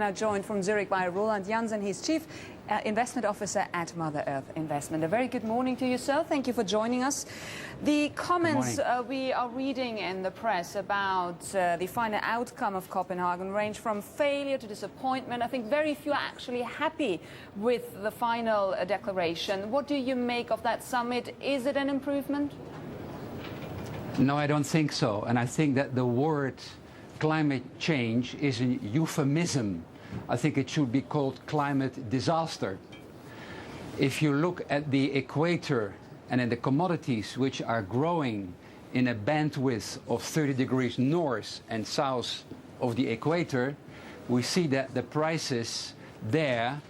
now joined from Zurich by Roland Jansen. He's Chief Investment Officer at Mother Earth Investment. A very good morning to you, sir. Thank you for joining us. The comments we are reading in the press about the final outcome of Copenhagen range from failure to disappointment. I think very few are actually happy with the final declaration. What do you make of that summit? Is it an improvement? No, I don't think so. And I think that the word climate change is a euphemism. I think it should be called climate disaster. If you look at the equator and at the commodities which are growing in a bandwidth of 30 degrees north and south of the equator, we see that the prices there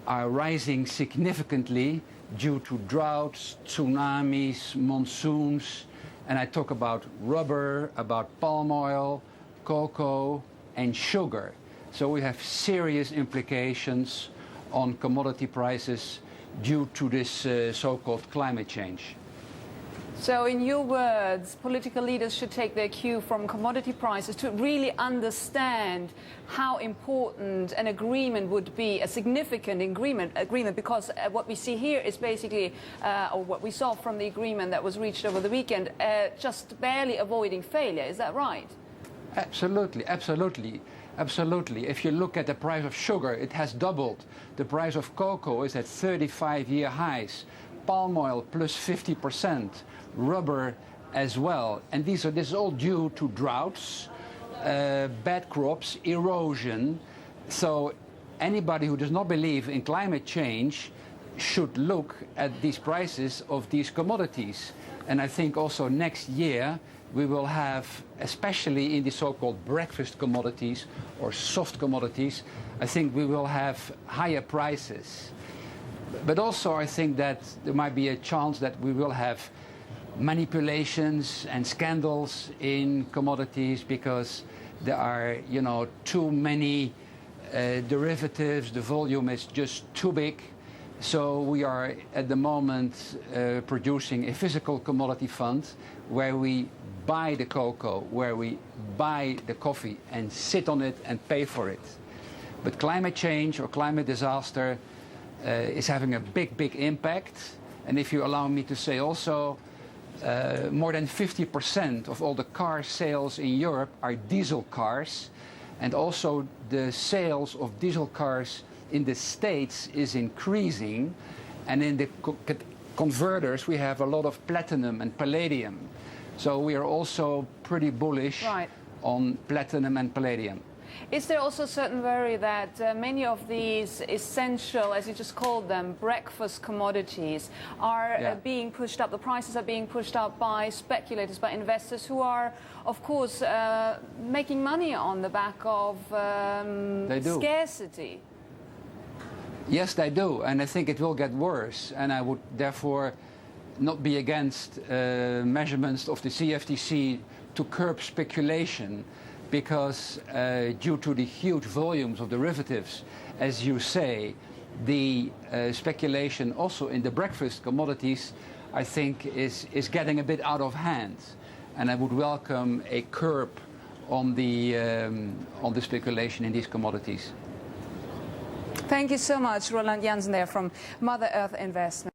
are rising significantly due to droughts, tsunamis, monsoons, and I talk about rubber, about palm oil, cocoa and sugar. So we have serious implications on commodity prices due to this so-called climate change. So in your words, political leaders should take their cue from commodity prices to really understand how important an agreement would be, a significant agreement, because what we see here is basically, or what we saw from the agreement that was reached over the weekend, just barely avoiding failure. Is that right? Absolutely, absolutely. Absolutely. If you look at the price of sugar, it has doubled. The price of cocoa is at 35-year highs. Palm oil plus 50%. Rubber as well. And this is all due to droughts, bad crops, erosion. So anybody who does not believe in climate change should look at these prices of these commodities. And I think also next year we will have, especially in the so-called breakfast commodities or soft commodities, I think we will have higher prices. But also I think that there might be a chance that we will have manipulations and scandals in commodities because there are, too many derivatives, the volume is just too big. So we are at the moment producing a physical commodity fund where we buy the cocoa, where we buy the coffee and sit on it and pay for it. But climate change or climate disaster is having a big impact. And if you allow me to say also, more than 50% of all the car sales in Europe are diesel cars. And also the sales of diesel cars in the States is increasing. And in the converters, we have a lot of platinum and palladium. So we are also pretty bullish on platinum and palladium. Is there also a certain worry that many of these essential, as you just called them, breakfast commodities are being pushed up, the prices are being pushed up by speculators, by investors who are, of course, making money on the back of scarcity? Yes, they do, and I think it will get worse, and I would therefore not be against measurements of the CFTC to curb speculation, because due to the huge volumes of derivatives, as you say, the speculation also in the breakfast commodities, I think, is getting a bit out of hand. And I would welcome a curb on the speculation in these commodities. Thank you so much, Roland Jansen there from Mother Earth Investment.